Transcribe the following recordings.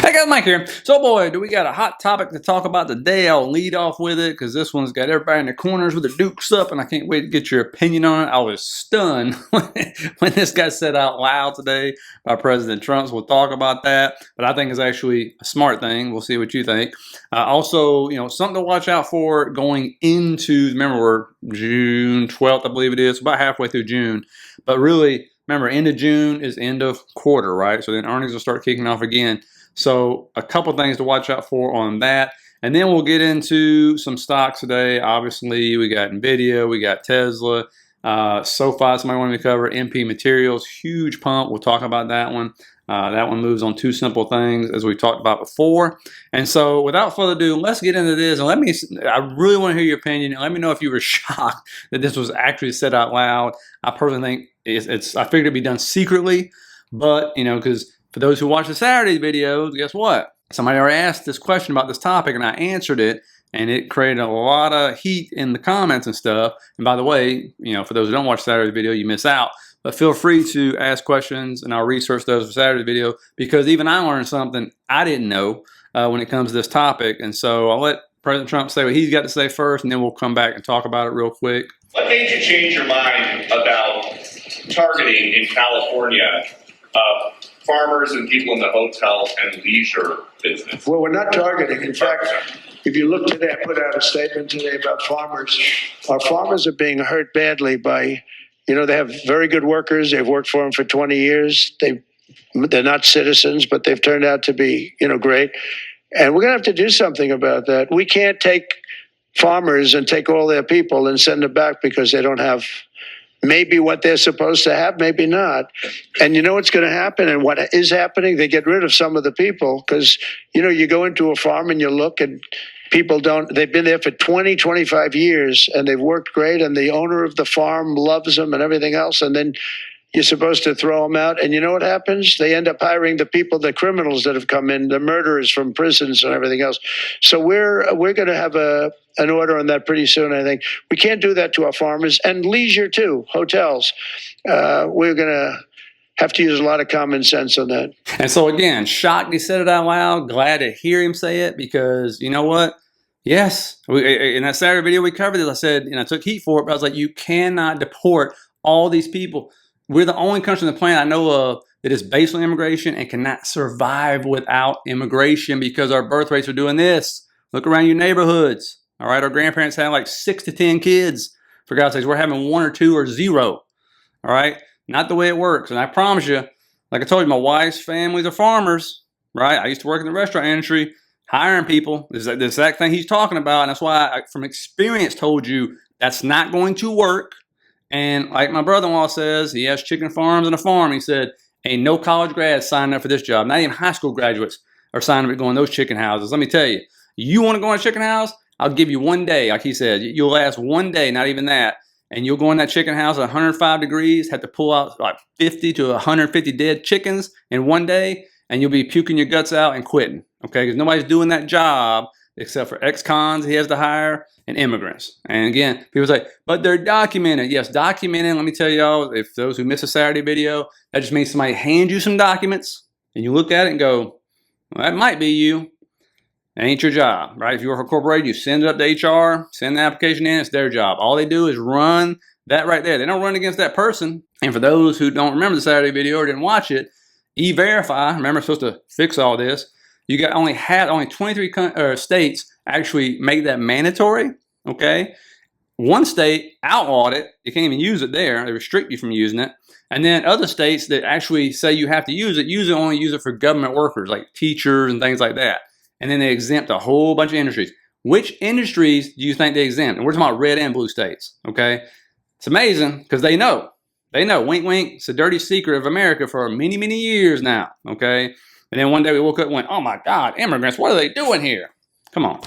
Hey guys, Mike here. So boy, do we got a hot topic to talk about today. I'll lead off with it because this one's got everybody in the corners with their dukes up, and I can't wait to get your opinion on it. I was stunned when this got said out loud today by President Trump. So we'll talk about that, but I think it's actually a smart thing. We'll see what you think. Also, something to watch out for going into, remember we're June 12th, I believe it is, about halfway through June, but really, remember, end of June is end of quarter, right? So then earnings will start kicking off again. So a couple things to watch out for on that. And then we'll get into some stocks today. Obviously, we got NVIDIA, we got Tesla, SOFI, somebody wanted to cover, MP Materials, huge pump. We'll talk about that one. That one moves on two simple things, as we talked about before. And so without further ado, let's get into this. And I really want to hear your opinion. And let me know if you were shocked that this was actually said out loud. I personally think I figured it'd be done secretly, but, because for those who watch the Saturday videos, guess what? Somebody already asked this question about this topic, and I answered it, and it created a lot of heat in the comments and stuff. And by the way, for those who don't watch Saturday video, you miss out. But feel free to ask questions, and I'll research those for Saturday video, because even I learned something I didn't know when it comes to this topic. And so I'll let President Trump say what he's got to say first, and then we'll come back and talk about it real quick. What made you change your mind about targeting in California farmers and people in the hotel and leisure business? Well, we're not targeting. In fact, if you look today, I put out a statement today about farmers. Our farmers are being hurt badly by, they have very good workers. They've worked for them for 20 years. They're not citizens, but they've turned out to be, great. And we're going to have to do something about that. We can't take farmers and take all their people and send them back because they don't have maybe what they're supposed to have, maybe not. And you know what's going to happen, and what is happening? They get rid of some of the people because, you go into a farm and you look, and people they've been there for 20, 25 years, and they've worked great, and the owner of the farm loves them and everything else, and then you're supposed to throw them out. And you know what happens? They end up hiring the people, the criminals that have come in, the murderers from prisons and everything else. So we're going to have an order on that pretty soon, I think. We can't do that to our farmers, and leisure too, hotels. We're going to have to use a lot of common sense on that. And so again, shocked he said it out loud. Glad to hear him say it, because you know what? Yes, in that Saturday video we covered this. I said, I took heat for it, but I was like, you cannot deport all these people. We're the only country on the planet I know of that is based on immigration and cannot survive without immigration, because our birth rates are doing this. Look around your neighborhoods. All right, our grandparents had like 6 to 10 kids. For God's sakes, we're having 1 or 2 or 0. All right, not the way it works. And I promise you, like I told you, my wife's families are farmers. Right, I used to work in the restaurant industry, hiring people. This is the exact thing he's talking about, and that's why I, from experience, told you that's not going to work. And like my brother-in-law says, he has chicken farms and a farm. He said, ain't no college grads signing up for this job. Not even high school graduates are signing up to go in those chicken houses. Let me tell you, you want to go in a chicken house? I'll give you 1 day. Like he said, you'll last 1 day, not even that. And you'll go in that chicken house at 105 degrees, have to pull out like 50 to 150 dead chickens in 1 day, and you'll be puking your guts out and quitting. Okay, because nobody's doing that job except for ex-cons he has to hire and immigrants. And again, people say, but they're documented. Yes, documented. Let me tell y'all, if those who miss a Saturday video, that just means somebody hands you some documents and you look at it and go, well, that might be you. It ain't your job, right? If you work for a corporation, you send it up to HR, send the application in, it's their job. All they do is run that right there. They don't run against that person. And for those who don't remember the Saturday video or didn't watch it, E-Verify, remember, it's supposed to fix all this. You got only 23 states actually make that mandatory, okay? 1 state outlawed it. You can't even use it there. They restrict you from using it. And then other states that actually say you have to use it, usually only use it for government workers, like teachers and things like that. And then they exempt a whole bunch of industries. Which industries do you think they exempt? And we're talking about red and blue states, okay? It's amazing because they know. They know, wink, wink, it's a dirty secret of America for many, many years now, okay? And then one day we woke up and went, oh my God, immigrants, what are they doing here? Come on.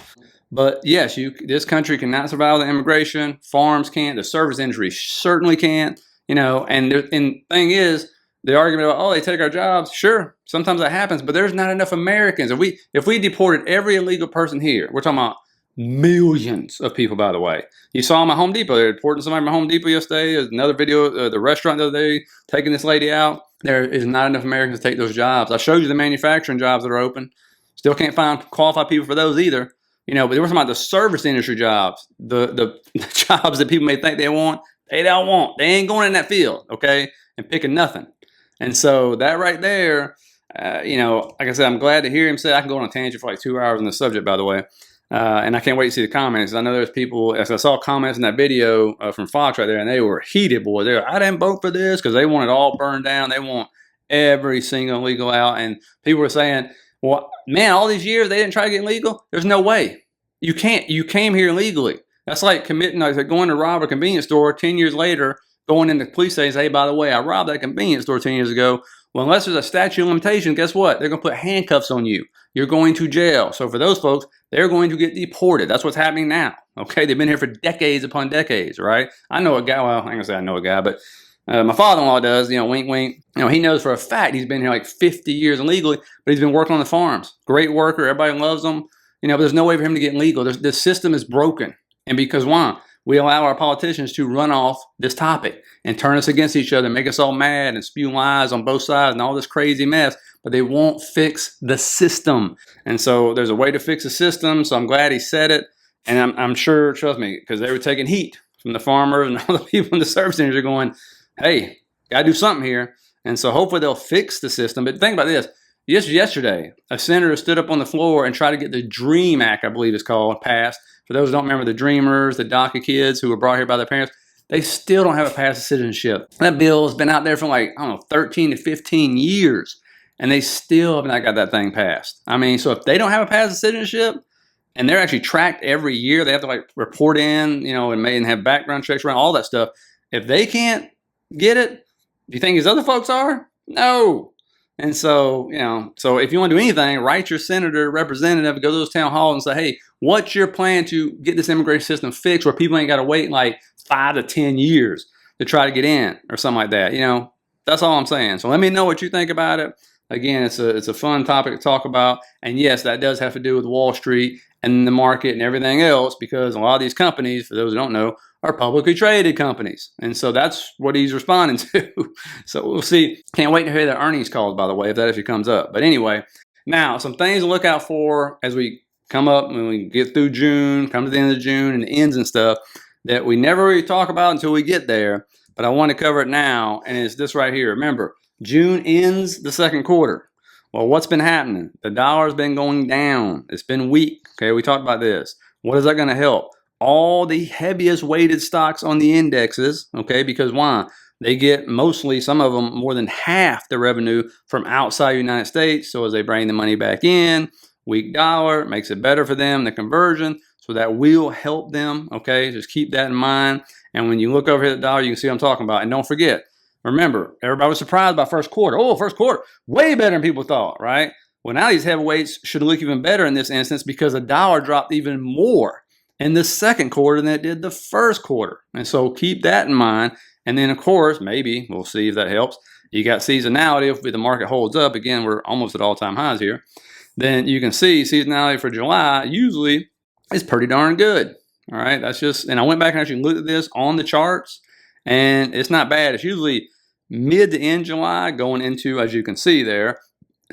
But yes, this country cannot survive without immigration. Farms can't. The service industry certainly can't. And the thing is, the argument about, oh, they take our jobs. Sure, sometimes that happens, but there's not enough Americans. If we deported every illegal person here, we're talking about millions of people, by the way. You saw them at Home Depot. They were deporting somebody from Home Depot yesterday. There's another video of the restaurant the other day taking this lady out. There is not enough Americans to take those jobs. I showed you the manufacturing jobs that are open. Still can't find qualified people for those either. You know, but they were talking about the service industry jobs, the jobs that people may think they want, they don't want. They ain't going in that field, okay, and picking nothing. And so that right there, you know, like I said, I'm glad to hear him say. I can go on a tangent for like 2 hours on the subject, by the way. And I can't wait to see the comments. I know there's people, as I saw comments in that video from Fox right there, and they were heated, boy. They were, I didn't vote for this because they want it all burned down. They want every single legal out. And people were saying, well, man, all these years they didn't try to get legal. There's no way. You can't. You came here legally. That's like committing, like going to rob a convenience store 10 years later, going into the police station and say, hey, by the way, I robbed that convenience store 10 years ago. Well, unless there's a statute of limitation, guess what? They're going to put handcuffs on you. You're going to jail. So for those folks, they're going to get deported. That's what's happening now. Okay, they've been here for decades upon decades, right? I know a guy, well, I'm going to say I know a guy, but my father-in-law does, you know, wink, wink. You know, he knows for a fact he's been here like 50 years illegally, but he's been working on the farms. Great worker. Everybody loves him. You know, but there's no way for him to get legal. The system is broken. And because why? We allow our politicians to run off this topic and turn us against each other, make us all mad and spew lies on both sides and all this crazy mess, but they won't fix the system. And so there's a way to fix the system. So I'm glad he said it. And I'm sure, trust me, because they were taking heat from the farmers and all the people in the service industry going, hey, got to do something here. And so hopefully they'll fix the system. But think about this. Just yesterday, a senator stood up on the floor and tried to get the DREAM Act, I believe it's called, passed. For those who don't remember, the Dreamers, the DACA kids who were brought here by their parents, they still don't have a path to citizenship. That bill has been out there for like, I don't know, 13 to 15 years, and they still have not got that thing passed. I mean, so if they don't have a path to citizenship, and they're actually tracked every year, they have to like report in, you know, and have background checks around all that stuff. If they can't get it, do you think these other folks are? No. And so, you know, so if you want to do anything, write your senator, representative, go to those town halls and say, hey, what's your plan to get this immigration system fixed where people ain't got to wait like 5 to 10 years to try to get in or something like that? You know, that's all I'm saying. So let me know what you think about it. Again, it's a fun topic to talk about. And yes, that does have to do with Wall Street and the market and everything else, because a lot of these companies, for those who don't know, are publicly traded companies. And so that's what he's responding to. So we'll see. Can't wait to hear the earnings calls, by the way, if that actually comes up. But anyway, now some things to look out for as we come up, when we get through June, come to the end of June and the ends and stuff that we never really talk about until we get there. But I want to cover it now. And it's this right here. Remember, June ends the second quarter. Well, what's been happening? The dollar's been going down. It's been weak. Okay, we talked about this. What is that going to help? All the heaviest weighted stocks on the indexes, okay, because why? They get mostly, some of them, more than half the revenue from outside the United States. So as they bring the money back in, weak dollar makes it better for them, the conversion. So that will help them, okay? Just keep that in mind. And when you look over here at the dollar, you can see what I'm talking about. And don't forget, remember, everybody was surprised by first quarter. Oh, first quarter, way better than people thought, right? Well, now these heavyweights should look even better in this instance because the dollar dropped even more in the second quarter than it did the first quarter. And so keep that in mind. And then, of course, maybe, we'll see if that helps, you got seasonality. If the market holds up, again, we're almost at all-time highs here, then you can see seasonality for July usually is pretty darn good. All right, that's just, and I went back and actually looked at this on the charts, and it's not bad. It's usually mid to end July going into, as you can see there,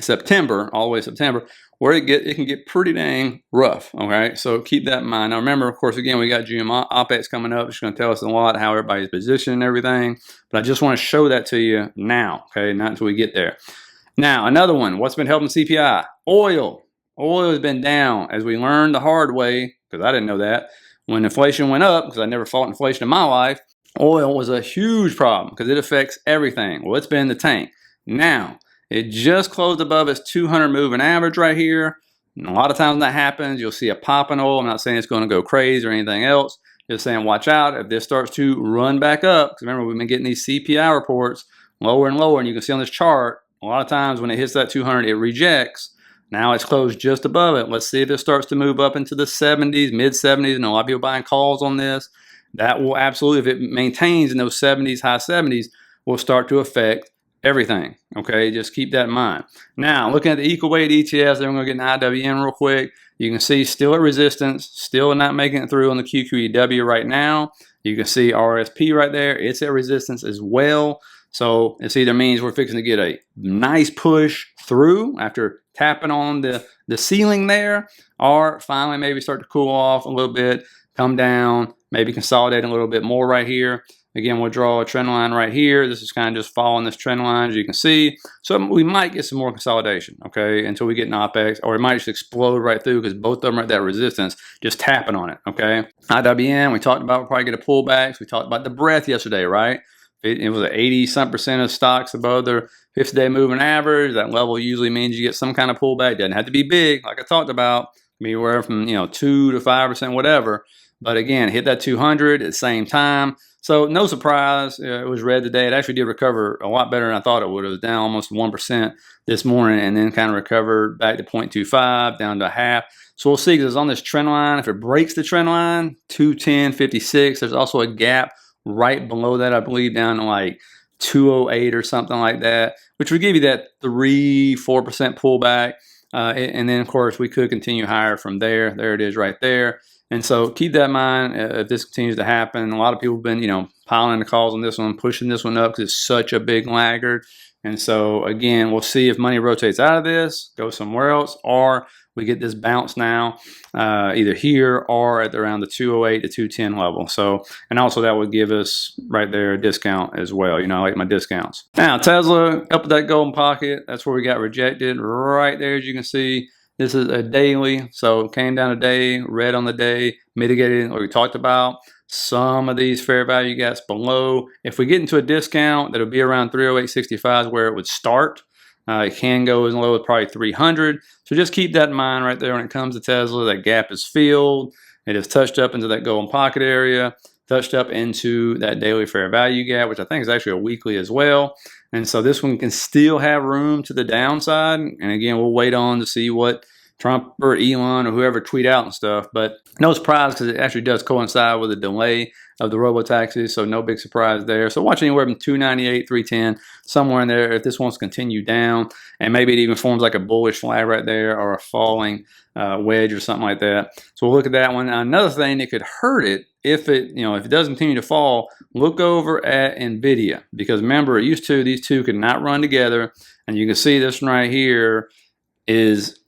September, all the way to September, where it can get pretty dang rough. Okay, so keep that in mind. Now remember, of course, again, we got June OPEX coming up. It's going to tell us a lot how everybody's positioned and everything. But I just want to show that to you now. Okay, not until we get there. Now another one. What's been helping CPI? Oil. Oil has been down, as we learned the hard way, because I didn't know that. When inflation went up, because I never fought inflation in my life, oil was a huge problem because it affects everything. Well, it's been in the tank. Now, it just closed above its 200 moving average right here. And a lot of times when that happens, you'll see a pop in oil. I'm not saying it's going to go crazy or anything else. Just saying watch out if this starts to run back up. Because remember, we've been getting these CPI reports lower and lower. And you can see on this chart, a lot of times when it hits that 200, it rejects. Now it's closed just above it. Let's see if it starts to move up into the 70s, mid-70s. And a lot of people buying calls on this. That will absolutely, if it maintains in those 70s, high 70s, will start to affect everything. Okay, just keep that in mind. Now, looking at the equal weight ETFs, then we're going to get an IWM real quick. You can see still at resistance, still not making it through on the QQEW right now. You can see RSP right there. It's at resistance as well. So this either means we're fixing to get a nice push through after tapping on the ceiling there, or finally maybe start to cool off a little bit, come down, maybe consolidate a little bit more right here. Again, we'll draw a trend line right here. This is kind of just following this trend line, as you can see. So we might get some more consolidation, okay, until we get an OPEX, or it might just explode right through because both of them are at that resistance, just tapping on it, okay. IWM, we talked about, we'll probably get a pullback. So we talked about the breadth yesterday, right? It was 80-some% of stocks above their 50-day moving average. That level usually means you get some kind of pullback. Doesn't have to be big, like I talked about. Anywhere from 2 to 5%, whatever. But again, hit that 200 at the same time. So no surprise, it was red today. It actually did recover a lot better than I thought it would. It was down almost 1% this morning, and then kind of recovered back to 0.25, down to a half. So we'll see, because it's on this trend line. If it breaks the trend line, 210.56. There's also a gap right below that, I believe, down to like 208 or something like that, which would give you that 3-4% pullback. And then, of course, we could continue higher from there. There it is right there. And so keep that in mind if this continues to happen. A lot of people have been, piling the calls on this one, pushing this one up because it's such a big laggard. And so, again, we'll see if money rotates out of this, goes somewhere else, or we get this bounce now, either here or at around the 208 to 210 level. So, and also that would give us right there a discount as well. I like my discounts. Now, Tesla, up at that golden pocket, that's where we got rejected right there, as you can see. This is a daily, so it came down a day, red on the day, mitigated what we talked about. Some of these fair value gaps below. If we get into a discount, that'll be around 308.65 is where it would start. It can go as low as probably 300. So just keep that in mind right there when it comes to Tesla. That gap is filled. It has touched up into that golden pocket area, touched up into that daily fair value gap, which I think is actually a weekly as well. And so this one can still have room to the downside. And again, we'll wait on to see what Trump or Elon or whoever tweet out and stuff. But no surprise, because it actually does coincide with the delay of the robo-taxis. So no big surprise there. So watch anywhere from 298, 310, somewhere in there. If this wants to continue down, and maybe it even forms like a bullish flag right there, or a falling wedge or something like that. So we'll look at that one. Another thing that could hurt it, if it does continue to fall, look over at NVIDIA, because remember, it used to, these two could not run together. And you can see this one right here is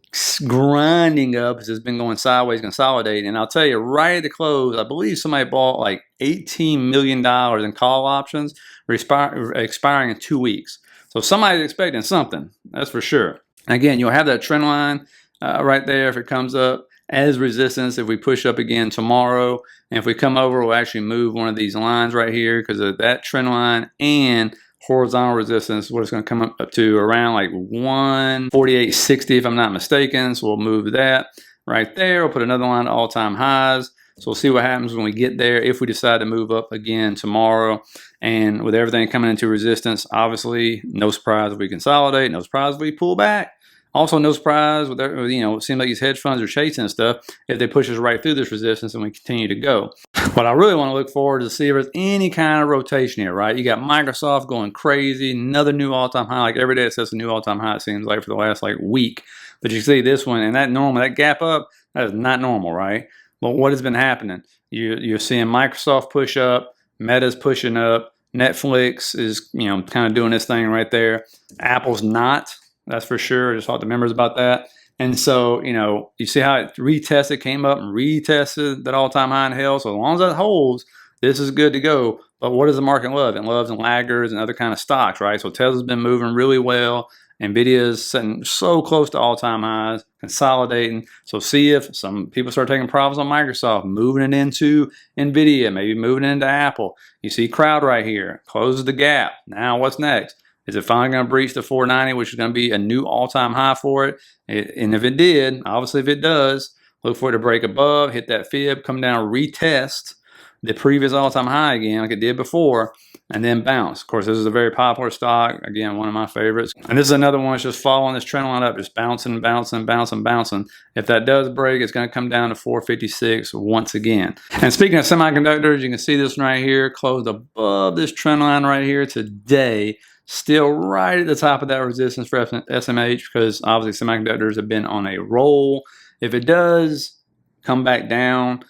grinding up as it's been going sideways, consolidating. And I'll tell you, right at the close, I believe somebody bought like $18 million in call options expiring in 2 weeks. So somebody's expecting something, that's for sure. Again, you'll have that trend line right there if it comes up as resistance. If we push up again tomorrow, and if we come over, we'll actually move one of these lines right here, because of that trend line and horizontal resistance, what it's going to come up to around like 148.60 if I'm not mistaken. So we'll move that right there. We'll put another line to all-time highs. So we'll see what happens when we get there, if we decide to move up again tomorrow. And with everything coming into resistance, obviously no surprise if we consolidate, no surprise if we pull back. Also, no surprise with it seems like these hedge funds are chasing stuff if they push us right through this resistance and we continue to go. What I really want to look forward to see if there's any kind of rotation here, right? You got Microsoft going crazy, another new all-time high. Like every day it says a new all-time high, it seems like, for the last like week. But you see this one, and that gap up, that is not normal, right? But what has been happening? You're seeing Microsoft push up, Meta's pushing up, Netflix is kind of doing this thing right there. Apple's not. That's for sure. I just talked to members about that. And so, you see how it retested, came up and retested that all-time high and held. So as long as that holds, this is good to go. But what does the market love? It loves laggards and other kind of stocks, right? So Tesla's been moving really well. NVIDIA is sitting so close to all-time highs, consolidating. So see if some people start taking profits on Microsoft, moving it into NVIDIA, maybe moving it into Apple. You see crowd right here, closes the gap. Now what's next? Is it finally going to breach the 490, which is going to be a new all-time high for it? And if it did, obviously if it does, look for it to break above, hit that fib, come down, retest the previous all-time high again like it did before, and then bounce. Of course, this is a very popular stock. Again, one of my favorites. And this is another one that's just following this trend line up, just bouncing, bouncing, bouncing, bouncing. If that does break, it's going to come down to 456 once again. And speaking of semiconductors, you can see this one right here, closed above this trend line right here today. Still right at the top of that resistance for SMH, because obviously semiconductors have been on a roll. If it does come back down,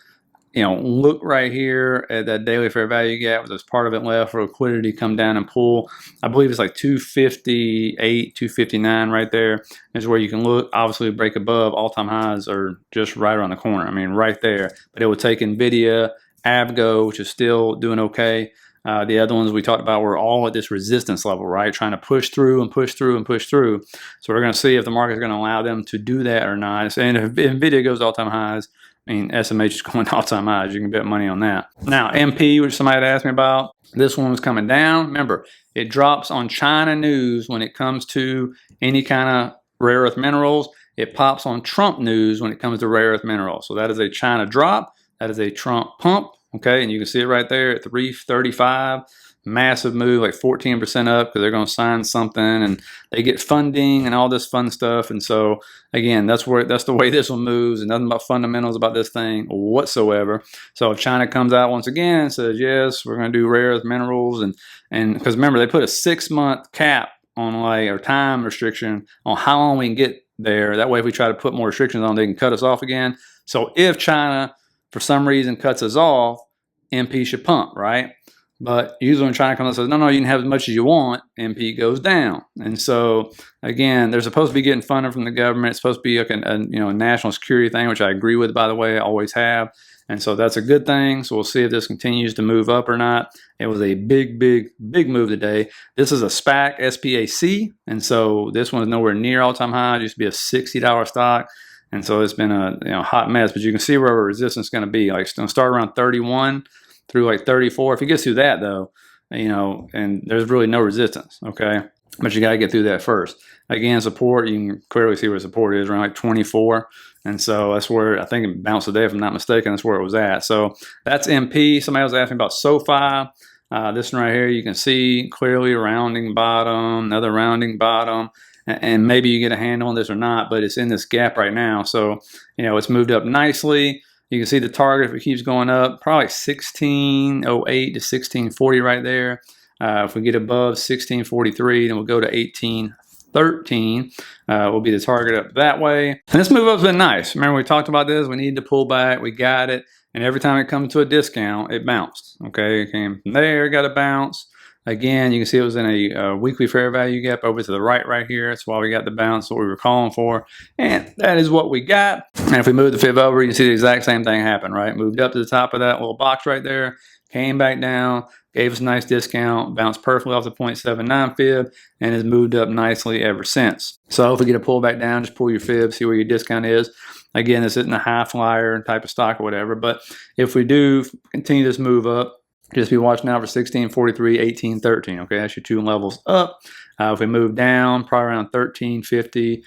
look right here at that daily fair value gap. There's part of it left for liquidity, come down and pull. I believe it's like 258, 259 right there is where you can look. Obviously, break above all-time highs are just right around the corner. I mean, right there. But it would take NVIDIA, Avgo, which is still doing okay. The other ones we talked about were all at this resistance level, right? Trying to push through and push through and push through. So we're going to see if the market is going to allow them to do that or not. And if NVIDIA goes to all-time highs, I mean, SMH is going to all-time highs. You can bet money on that. Now, MP, which somebody had asked me about, this one was coming down. Remember, it drops on China news when it comes to any kind of rare earth minerals. It pops on Trump news when it comes to rare earth minerals. So that is a China drop. That is a Trump pump. Okay, and you can see it right there at 335. Massive move, like 14% up because they're going to sign something and they get funding and all this fun stuff. And so again, that's the way this one moves, and nothing about fundamentals about this thing whatsoever. So if China comes out once again and says, yes, we're going to do rare earth minerals, and because remember, they put a 6-month cap on or time restriction on how long we can get there. That way, if we try to put more restrictions on, they can cut us off again. So if China for some reason cuts us off, MP should pump, right? But usually when China comes and says, no, you can have as much as you want, MP goes down. And so, again, they're supposed to be getting funded from the government. It's supposed to be like a national security thing, which I agree with, by the way. I always have. And so that's a good thing. So we'll see if this continues to move up or not. It was a big, big, big move today. This is a SPAC, SPAC. And so this one is nowhere near all-time high. It used to be a $60 stock. And so it's been a hot mess. But you can see where our resistance is going to be. Like it's going to start around 31. Through like 34. If it gets through that though, and there's really no resistance, okay? But you got to get through that first. Again, support, you can clearly see where support is, around like 24. And so that's where I think it bounced today, if I'm not mistaken, that's where it was at. So that's MP. Somebody was asking about SOFI. This one right here, you can see clearly a rounding bottom, another rounding bottom. And maybe you get a handle on this or not, but it's in this gap right now. So, it's moved up nicely. You can see the target, if it keeps going up, probably 1608 to 1640 right there. If we get above 1643, then we'll go to 1813. Will be the target up that way. And this move up's been nice. Remember we talked about this? We needed to pull back. We got it. And every time it comes to a discount, it bounced. Okay, it came from there, got a bounce. Again, you can see it was in a weekly fair value gap over to the right here. That's why we got the bounce, what we were calling for. And that is what we got. And if we move the fib over, you can see the exact same thing happen, right? Moved up to the top of that little box right there, came back down, gave us a nice discount, bounced perfectly off the 0.79 fib, and has moved up nicely ever since. So if we get a pull back down, just pull your fib, see where your discount is. Again, this isn't a high flyer type of stock or whatever, but if we do continue this move up, just be watching out for 1643, 1813. Okay, that's your 2 levels up. If we move down, probably around 1350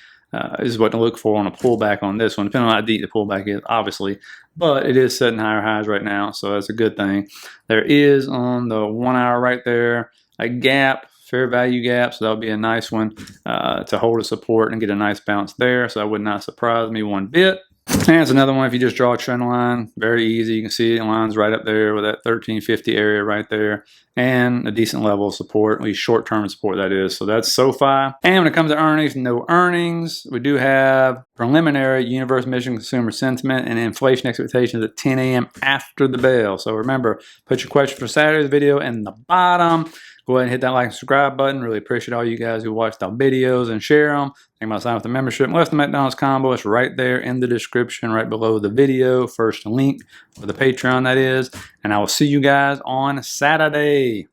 is what to look for on a pullback on this one, depending on how deep the pullback is, obviously. But it is setting higher highs right now, so that's a good thing. There is on the 1 hour right there a gap, fair value gap, so that'll be a nice one to hold a support and get a nice bounce there. So that would not surprise me one bit. And it's another one, if you just draw a trend line, very easy. You can see the line's right up there with that 1350 area right there, and a decent level of support, at least short-term support that is. So that's SOFI. And when it comes to earnings, no earnings. We do have preliminary Universal Michigan consumer sentiment and inflation expectations at 10 a.m. after the bell. So remember, put your question for Saturday's video in the bottom. Go ahead and hit that like and subscribe button. Really appreciate all you guys who watched our videos and share them. Think about signing up for the membership. Left the McDonald's combo. It's right there in the description, right below the video. First link for the Patreon, that is. And I will see you guys on Saturday.